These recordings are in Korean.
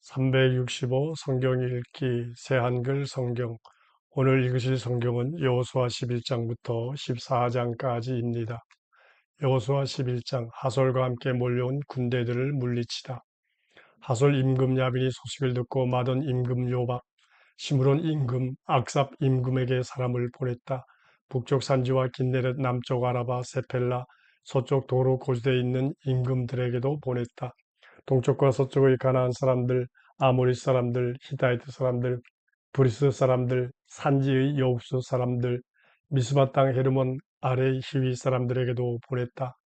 365 성경 읽기 새한글 성경. 오늘 읽으실 성경은 여호수아 11장부터 14장까지입니다. 여호수아 11장. 하솔과 함께 몰려온 군대들을 물리치다. 하솔 임금 야빈이 소식을 듣고 마던 임금 요박, 시므론 임금, 악삽 임금에게 사람을 보냈다. 북쪽 산지와 긴네렛, 남쪽 아라바, 세펠라, 서쪽 도로 고지대에 있는 임금들에게도 보냈다. 동쪽과 서쪽의 가나안 사람들, 아모리 사람들, 히다이트 사람들, 브리스 사람들, 산지의 여우스 사람들, 미스바 땅 헤르몬 아래 히위 사람들에게도 보냈다.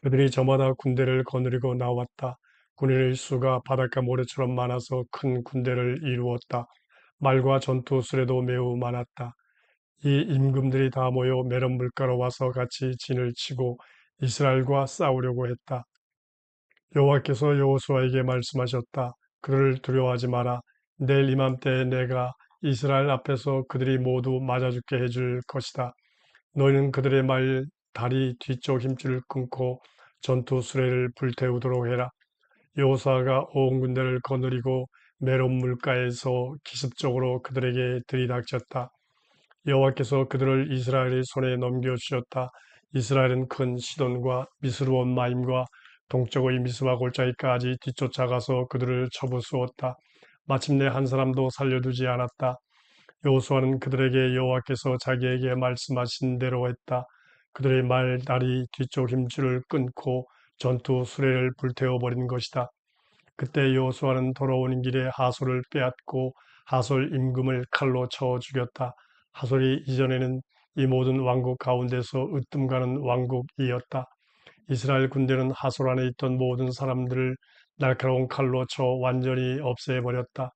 그들이 저마다 군대를 거느리고 나왔다. 군인의 수가 바닷가 모래처럼 많아서 큰 군대를 이루었다. 말과 전투 수레도 매우 많았다. 이 임금들이 다 모여 메론 물가로 와서 같이 진을 치고 이스라엘과 싸우려고 했다. 여호와께서 여호수아에게 말씀하셨다. 그들을 두려워하지 마라. 내일 이맘때에 내가 이스라엘 앞에서 그들이 모두 맞아 죽게 해줄 것이다. 너희는 그들의 말 다리 뒤쪽 힘줄을 끊고 전투 수레를 불태우도록 해라. 여호수아가 온 군대를 거느리고 메론 물가에서 기습적으로 그들에게 들이닥쳤다. 여호와께서 그들을 이스라엘의 손에 넘겨주셨다. 이스라엘은 큰 시돈과 미스루온 마임과 동쪽의 미스바 골짜기까지 뒤쫓아가서 그들을 쳐부수었다. 마침내 한 사람도 살려두지 않았다. 여호수아는 그들에게 여호와께서 자기에게 말씀하신 대로 했다. 그들의 말, 다리, 뒤쪽 힘줄을 끊고 전투 수레를 불태워버린 것이다. 그때 여호수아는 돌아오는 길에 하솔을 빼앗고 하솔 임금을 칼로 쳐 죽였다. 하솔이 이전에는 이 모든 왕국 가운데서 으뜸가는 왕국이었다. 이스라엘 군대는 하솔 안에 있던 모든 사람들을 날카로운 칼로 쳐 완전히 없애버렸다.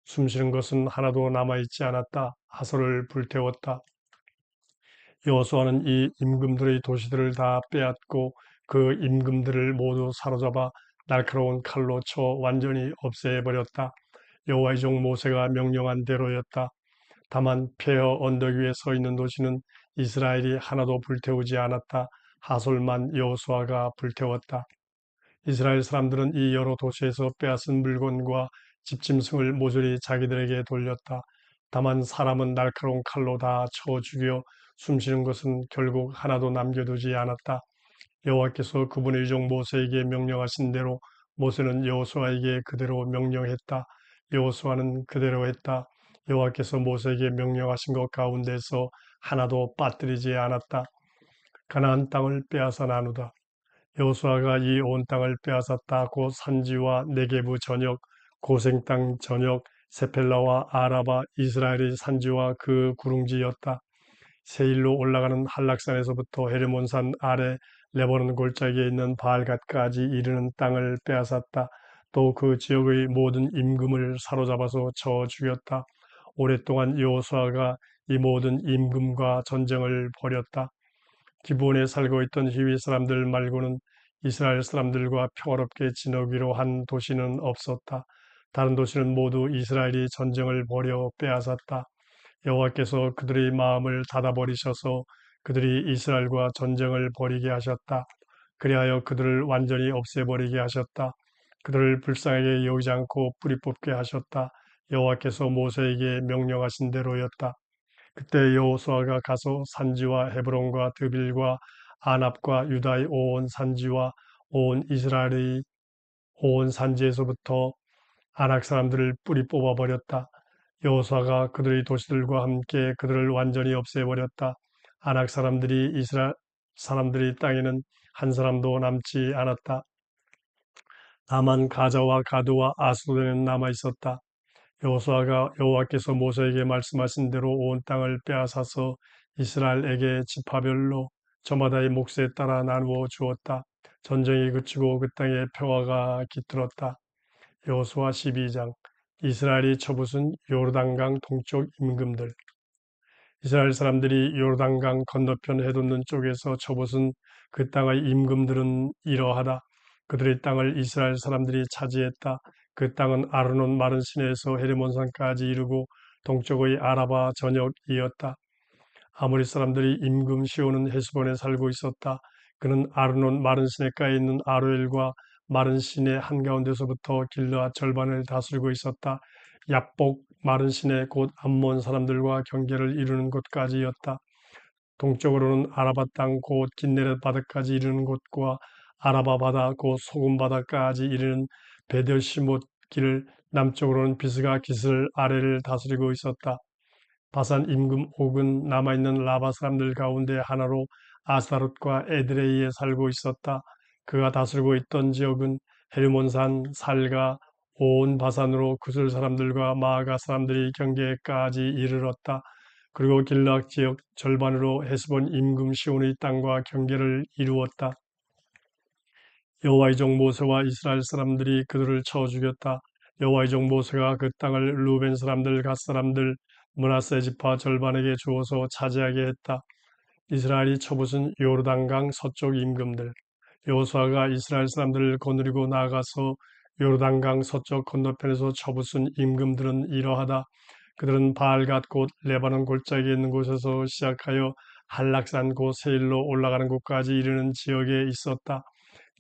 숨쉬는 것은 하나도 남아있지 않았다. 하솔을 불태웠다. 여호수아는 이 임금들의 도시들을 다 빼앗고 그 임금들을 모두 사로잡아 날카로운 칼로 쳐 완전히 없애버렸다. 여호와의 종 모세가 명령한 대로였다. 다만 폐허 언덕 위에 서 있는 도시는 이스라엘이 하나도 불태우지 않았다. 하솔만 여호수아가 불태웠다. 이스라엘 사람들은 이 여러 도시에서 빼앗은 물건과 집짐승을 모조리 자기들에게 돌렸다. 다만 사람은 날카로운 칼로 다 쳐 죽여 숨쉬는 것은 결국 하나도 남겨두지 않았다. 여호와께서 그분의 종 모세에게 명령하신 대로 모세는 여호수아에게 그대로 명령했다. 여호수아는 그대로 했다. 여호와께서 모세에게 명령하신 것 가운데서 하나도 빠뜨리지 않았다. 가나안 땅을 빼앗아 나누다. 여호수아가 이 온 땅을 빼앗았다. 곧 산지와 네게부 전역, 고생 땅 전역, 세펠라와 아라바, 이스라엘의 산지와 그 구릉지였다. 세일로 올라가는 한락산에서부터 헤르몬산 아래 레바논 골짜기에 있는 바알갓까지 이르는 땅을 빼앗았다. 또 그 지역의 모든 임금을 사로잡아서 쳐 죽였다. 오랫동안 여호수아가 이 모든 임금과 전쟁을 벌였다. 기브온에 살고 있던 히위 사람들 말고는 이스라엘 사람들과 평화롭게 지내기로 한 도시는 없었다. 다른 도시는 모두 이스라엘이 전쟁을 벌여 빼앗았다. 여호와께서 그들의 마음을 닫아버리셔서 그들이 이스라엘과 전쟁을 벌이게 하셨다. 그리하여 그들을 완전히 없애버리게 하셨다. 그들을 불쌍하게 여기지 않고 뿌리 뽑게 하셨다. 여호와께서 모세에게 명령하신 대로였다. 그때 여호수아가 가서 산지와 헤브론과 드빌과 아납과 유다의 온 산지와 온 이스라엘의 온 산지에서부터 아낙 사람들을 뿌리 뽑아버렸다. 여호수아가 그들의 도시들과 함께 그들을 완전히 없애버렸다. 아낙 사람들이 이스라엘 사람들의 땅에는 한 사람도 남지 않았다. 다만 가자와 가드와 아스도에는 남아 있었다. 여호수아가 여호와께서 모세에게 말씀하신 대로 온 땅을 빼앗아서 이스라엘에게 지파별로 저마다의 몫에 따라 나누어 주었다. 전쟁이 그치고 그 땅에 평화가 깃들었다. 여호수아 12장. 이스라엘이 쳐부순 요르단강 동쪽 임금들. 이스라엘 사람들이 요르단강 건너편 해돋는 쪽에서 쳐부순 그 땅의 임금들은 이러하다. 그들의 땅을 이스라엘 사람들이 차지했다. 그 땅은 아르논 마른 시내에서 헤르몬산까지 이르고 동쪽의 아라바 전역이었다. 아모리 사람들이 임금 시온은 헤스본에 살고 있었다. 그는 아르논 마른 시내가에 있는 아로엘과 마른 시내 한가운데서부터 길르앗 절반을 다스리고 있었다. 얍복 마른 시내 곧 암몬 사람들과 경계를 이루는 곳까지였다. 동쪽으로는 아라바 땅 곧 긴네렛 바다까지 이르는 곳과 아라바 바다 곧 소금 바다까지 이르는 베델시못 길을, 남쪽으로는 비스가 기슬 아래를 다스리고 있었다. 바산 임금 옥은 남아있는 라바 사람들 가운데 하나로 아스타롯과 에드레이에 살고 있었다. 그가 다스리고 있던 지역은 헬몬산, 살가, 온 바산으로 구슬 사람들과 마아가 사람들이 경계까지 이르렀다. 그리고 길락 지역 절반으로 헤스본 임금 시온의 땅과 경계를 이루었다. 여호와의 종 모세와 이스라엘 사람들이 그들을 쳐 죽였다. 여호와의 종 모세가 그 땅을 루벤 사람들, 갓 사람들, 므낫세 지파 절반에게 주어서 차지하게 했다. 이스라엘이 쳐부순 요르단강 서쪽 임금들. 여호수아가 이스라엘 사람들을 거느리고 나가서 요르단강 서쪽 건너편에서 쳐부순 임금들은 이러하다. 그들은 바알갓 곧 레바논 골짜기에 있는 곳에서 시작하여 한락산 곧 세일로 올라가는 곳까지 이르는 지역에 있었다.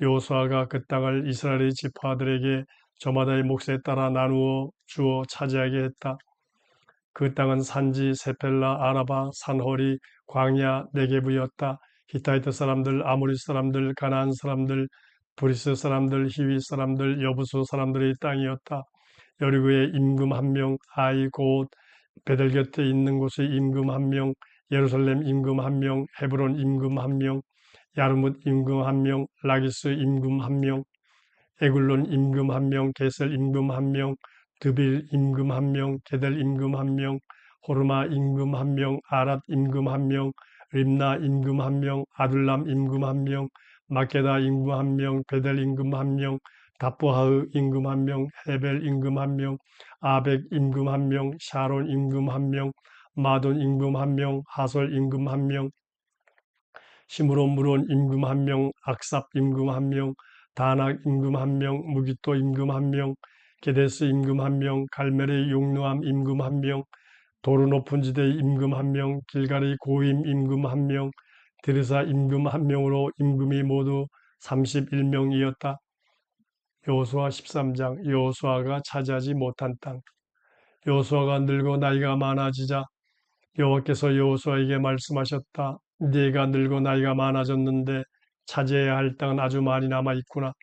여호수아가 그 땅을 이스라엘의 지파들에게 저마다의 몫에 따라 나누어 주어 차지하게 했다. 그 땅은 산지, 세펠라, 아라바, 산허리, 광야, 네게부였다. 히타이트 사람들, 아모리 사람들, 가나안 사람들, 브리스 사람들, 히위 사람들, 여부수 사람들의 땅이었다. 여리고에 임금 한 명, 아이 곧 베델 곁에 있는 곳에 임금 한 명, 예루살렘 임금 한 명, 헤브론 임금 한 명, 야르뭇 임금 한 명, 라기스 임금 한 명, 에굴론 임금 한 명, 게셀 임금 한 명, 드빌 임금 한 명, 게델 임금 한 명, 호르마 임금 한 명, 아랏 임금 한 명, 림나 임금 한 명, 아둘람 임금 한 명, 마케다 임금 한 명, 베델 임금 한 명, 다포하흐 임금 한 명, 헤벨 임금 한 명, 아벡 임금 한 명, 샤론 임금 한 명, 마돈 임금 한 명, 하솔 임금 한 명, 시므론 무론 임금 한 명, 악삽 임금 한 명, 다낙 임금 한 명, 무기토 임금 한 명, 게데스 임금 한 명, 갈멜의 용누암 임금 한 명, 도루 높은 지대 임금 한 명, 길갈의 고임 임금 한 명, 드르사 임금 한 명으로 임금이 모두 31명이었다. 여호수아 13장. 여호수아가 차지하지 못한 땅. 여호수아가 늙어 나이가 많아지자 여호와께서 여호수아에게 말씀하셨다. 네가 늙어 나이가 많아졌는데 차지해야 할 땅은 아주 많이 남아 있구나.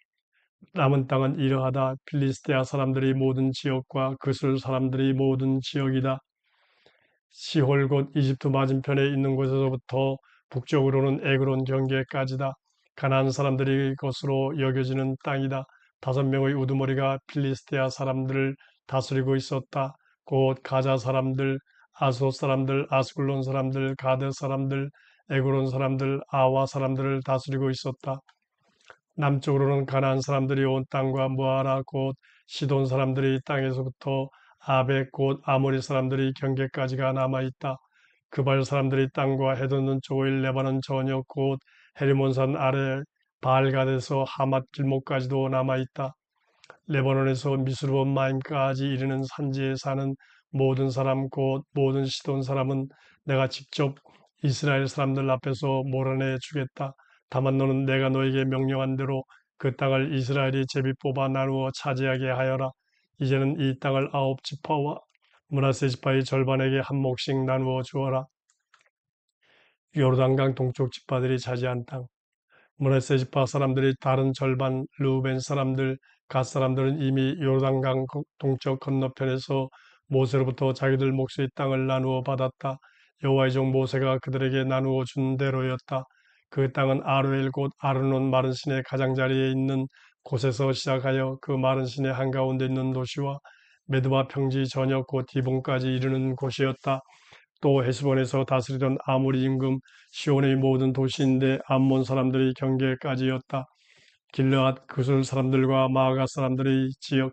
남은 땅은 이러하다. 필리스테아 사람들의 모든 지역과 그술 사람들의 모든 지역이다. 시홀 곧 이집트 맞은편에 있는 곳에서부터 북쪽으로는 에그론 경계까지다. 가나안 사람들의 것으로 여겨지는 땅이다. 5명의 우두머리가 필리스테아 사람들을 다스리고 있었다. 곧 가자 사람들, 아소 사람들, 아스글론 사람들, 가드 사람들, 에그론 사람들, 아와 사람들을 다스리고 있었다. 남쪽으로는 가나안 사람들이 온 땅과 무아라 곧 시돈 사람들의 땅에서부터 아벡 곧 아모리 사람들의 경계까지가 남아있다. 그발 사람들의 땅과 해돋는 쪽의 레바논 전역 곧 헤리몬산 아래 바알갓에서 하맛 길목까지도 남아있다. 레바논에서 미스르본 마임까지 이르는 산지에 사는 모든 사람 곧 모든 시돈 사람은 내가 직접 이스라엘 사람들 앞에서 몰아내 주겠다. 다만 너는 내가 너에게 명령한 대로 그 땅을 이스라엘이 제비 뽑아 나누어 차지하게 하여라. 이제는 이 땅을 9지파와 므낫세 지파의 절반에게 한 몫씩 나누어 주어라. 요르단강 동쪽 지파들이 차지한 땅. 므낫세 지파 사람들이 다른 절반, 르우벤 사람들, 갓 사람들은 이미 요르단강 동쪽 건너편에서 모세로부터 자기들 몫의 땅을 나누어 받았다. 여호와의 종 모세가 그들에게 나누어 준 대로였다. 그 땅은 아르엘 곧 아르논 마른 시내 가장자리에 있는 곳에서 시작하여 그 마른 시내 한가운데 있는 도시와 메드바 평지 전역 곧 디본까지 이르는 곳이었다. 또 헤스본에서 다스리던 아모리 임금 시온의 모든 도시인데 암몬 사람들의 경계까지였다. 길르앗 그술 사람들과 마아가 사람들의 지역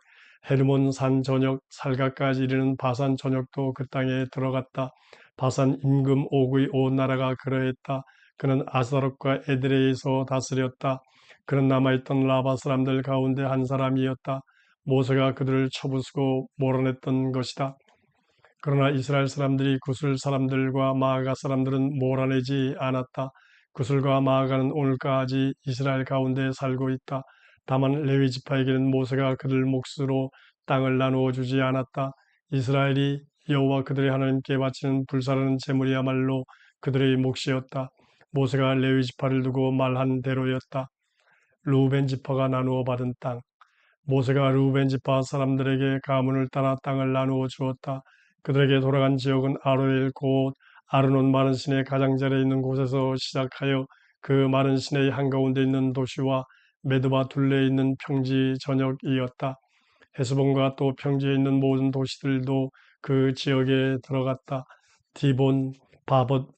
헤르몬 산 전역 살가까지 이르는 바산 전역도 그 땅에 들어갔다. 바산 임금 옥의 온 나라가 그러했다. 그는 아스타롯과 에드레에서 다스렸다. 그는 남아있던 라바 사람들 가운데 한 사람이었다. 모세가 그들을 쳐부수고 몰아냈던 것이다. 그러나 이스라엘 사람들이 구슬 사람들과 마아가 사람들은 몰아내지 않았다. 구슬과 마아가는 오늘까지 이스라엘 가운데 살고 있다. 다만 레위 지파에게는 모세가 그들 몫으로 땅을 나누어 주지 않았다. 이스라엘이 여호와 그들의 하나님께 바치는 불사르는 제물이야말로 그들의 몫이었다. 모세가 레위 지파를 두고 말한 대로였다. 루벤 지파가 나누어 받은 땅. 모세가 루벤 지파 사람들에게 가문을 따라 땅을 나누어 주었다. 그들에게 돌아간 지역은 아로엘 곧 아르논 마른 시내 가장자리에 있는 곳에서 시작하여 그 마른 시내의 한가운데 있는 도시와 메드바 둘레에 있는 평지 전역이었다. 헤스본과 또 평지에 있는 모든 도시들도 그 지역에 들어갔다. 디본, 바봇,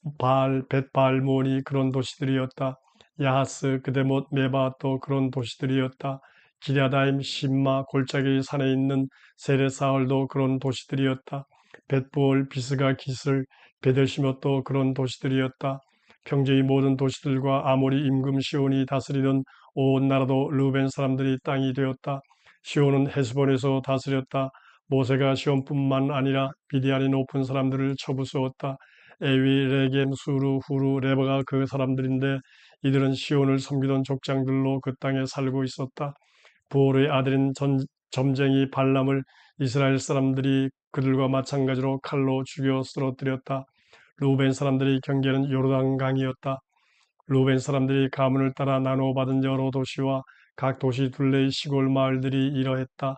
벳바알몬이 그런 도시들이었다. 야하스, 그데못, 메바 또 그런 도시들이었다. 기랴다임, 심마, 골짜기 산에 있는 세레사울도 그런 도시들이었다. 벳부올, 비스가, 기슬, 베델시못도 그런 도시들이었다. 평지의 모든 도시들과 아모리 임금 시온이 다스리던 온 나라도 르벤 사람들이 땅이 되었다. 시온은 헤스본에서 다스렸다. 모세가 시온뿐만 아니라 미디안의 높은 사람들을 쳐부수었다. 에위, 레겜, 수루, 후루, 레바가 그 사람들인데 이들은 시온을 섬기던 족장들로 그 땅에 살고 있었다. 부올의 아들인 점쟁이 발람을 이스라엘 사람들이 그들과 마찬가지로 칼로 죽여 쓰러뜨렸다. 루벤 사람들의 경계는 요르단강이었다. 루벤 사람들이 가문을 따라 나누어 받은 여러 도시와 각 도시 둘레의 시골 마을들이 이러했다.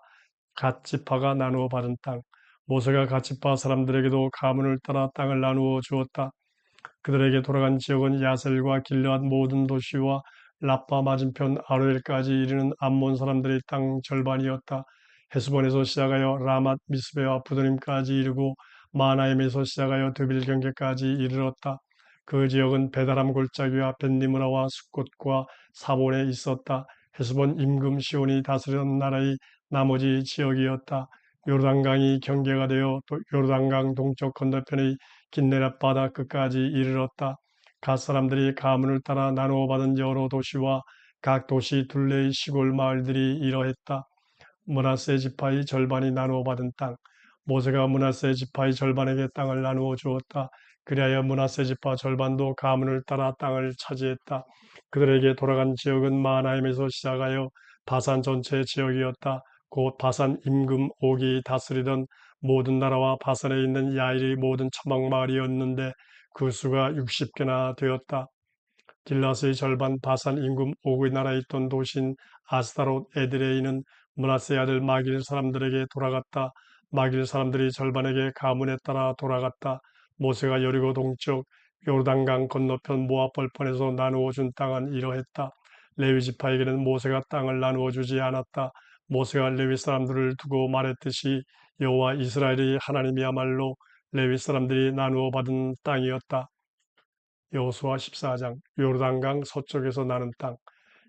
갓 지파가 나누어 받은 땅. 모세가 갓 지파 사람들에게도 가문을 따라 땅을 나누어 주었다. 그들에게 돌아간 지역은 야셀과 길르앗 모든 도시와 라빠 맞은편 아로엘까지 이르는 암몬 사람들의 땅 절반이었다. 헤스본에서 시작하여 라맛 미스베와 부도림까지 이르고 마나임에서 시작하여 드빌 경계까지 이르렀다. 그 지역은 베다람 골짜기와 벤니므라와 숫곳과 사본에 있었다. 헤스본 임금 시온이 다스리던 나라의 나머지 지역이었다. 요르단강이 경계가 되어 요르단강 동쪽 건너편의 긴네렛 바다 끝까지 이르렀다. 갓 사람들이 가문을 따라 나누어 받은 여러 도시와 각 도시 둘레의 시골 마을들이 이러했다. 므낫세 지파의 절반이 나누어 받은 땅. 모세가 므낫세 지파의 절반에게 땅을 나누어 주었다. 그리하여 므낫세 지파 절반도 가문을 따라 땅을 차지했다. 그들에게 돌아간 지역은 마하나임에서 시작하여 바산 전체 지역이었다. 곧 바산 임금 옥이 다스리던 모든 나라와 바산에 있는 야일의 모든 처막 마을이었는데 그 수가 60개나 되었다. 길라스의 절반 바산 임금 옥의 나라에 있던 도시인 아스타롯 에드레이는 므낫세 아들 마길 사람들에게 돌아갔다. 마길 사람들이 절반에게 가문에 따라 돌아갔다. 모세가 여리고 동쪽 요르단강 건너편 모압 벌판에서 나누어 준 땅은 이러했다. 레위 지파에게는 모세가 땅을 나누어 주지 않았다. 모세가 레위 사람들을 두고 말했듯이 여호와 이스라엘의 하나님이야말로 레위 사람들이 나누어 받은 땅이었다. 여호수아 14장 요르단강 서쪽에서 나는 땅.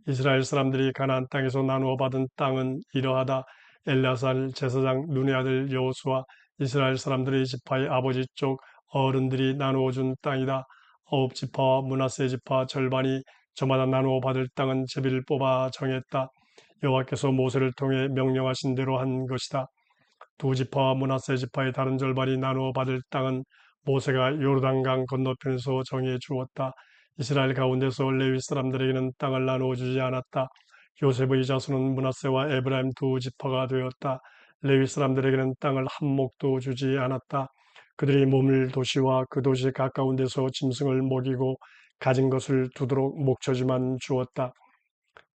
이스라엘 사람들이 가나안 땅에서 나누어 받은 땅은 이러하다. 엘라살 제사장 눈의 아들 여호수아 이스라엘 사람들의 지파의 아버지 쪽 어른들이 나누어 준 땅이다. 아홉 지파와 므낫세 지파 절반이 저마다 나누어 받을 땅은 제비를 뽑아 정했다. 여호와께서 모세를 통해 명령하신 대로 한 것이다. 두 지파와 므낫세 지파의 다른 절반이 나누어 받을 땅은 모세가 요르단강 건너편에서 정해 주었다. 이스라엘 가운데서 레위 사람들에게는 땅을 나누어 주지 않았다. 요셉의 자손은 므낫세와 에브라임 두 지파가 되었다. 레위 사람들에게는 땅을 한 몫도 주지 않았다. 그들이 머물 도시와 그 도시 가까운 데서 짐승을 먹이고 가진 것을 두도록 목초지만 주었다.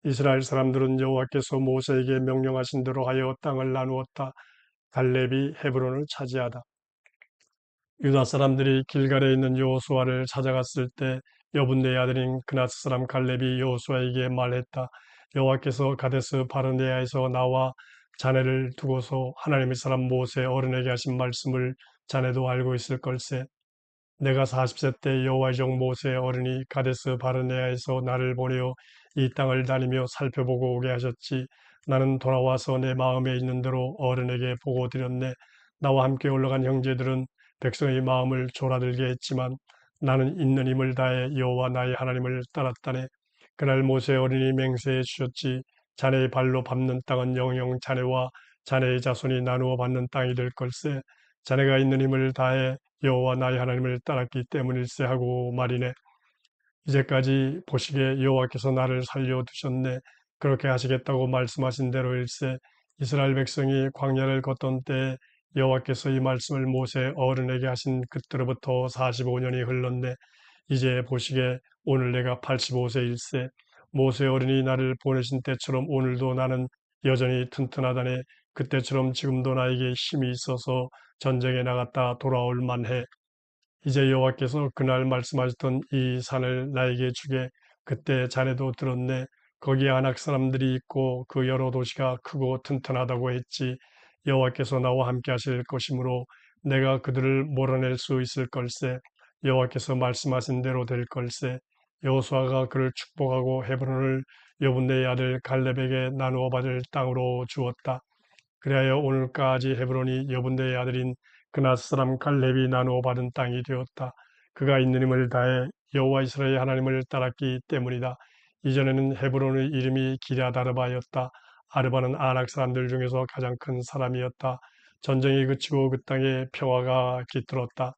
이스라엘 사람들은 여호와께서 모세에게 명령하신 대로 하여 땅을 나누었다. 갈렙이 헤브론을 차지하다. 유다 사람들이 길갈에 있는 여호수아를 찾아갔을 때 여분네의 아들인 그나스 사람 갈렙이 여호수아에게 말했다. 여호와께서 가데스 바르네아에서 나와 자네를 두고서 하나님의 사람 모세 어른에게 하신 말씀을 자네도 알고 있을 걸세. 내가 40세 때 여호와의 종 모세 어른이 가데스 바르네아에서 나를 보내어 이 땅을 다니며 살펴보고 오게 하셨지. 나는 돌아와서 내 마음에 있는 대로 어른에게 보고 드렸네. 나와 함께 올라간 형제들은 백성의 마음을 졸아들게 했지만 나는 있는 힘을 다해 여호와 나의 하나님을 따랐다네. 그날 모세 어른이 맹세해 주셨지. 자네의 발로 밟는 땅은 영영 자네와 자네의 자손이 나누어 받는 땅이 될 걸세. 자네가 있는 힘을 다해 여호와 나의 하나님을 따랐기 때문일세 하고 말이네. 이제까지 보시기에 여호와께서 나를 살려두셨네. 그렇게 하시겠다고 말씀하신 대로일세. 이스라엘 백성이 광야를 걷던 때에 여호와께서 이 말씀을 모세 어른에게 하신 그때로부터 45년이 흘렀네. 이제 보시게 오늘 내가 85세일세. 모세 어른이 나를 보내신 때처럼 오늘도 나는 여전히 튼튼하다네. 그때처럼 지금도 나에게 힘이 있어서 전쟁에 나갔다 돌아올 만해. 이제 여호와께서 그날 말씀하셨던 이 산을 나에게 주게. 그때 자네도 들었네. 거기에 아낙 사람들이 있고 그 여러 도시가 크고 튼튼하다고 했지. 여호와께서 나와 함께 하실 것이므로 내가 그들을 몰아낼 수 있을 걸세. 여호와께서 말씀하신 대로 될 걸세. 여호수아가 그를 축복하고 헤브론을 여분네의 아들 갈렙에게 나누어 받을 땅으로 주었다. 그리하여 오늘까지 헤브론이 여분네의 아들인 그낫 사람 갈렙이 나누어 받은 땅이 되었다. 그가 있는 힘을 다해 여호와 이스라엘 하나님을 따랐기 때문이다. 이전에는 헤브론의 이름이 기럇 아르바였다. 아르바는 아낙 사람들 중에서 가장 큰 사람이었다. 전쟁이 그치고 그 땅에 평화가 깃들었다.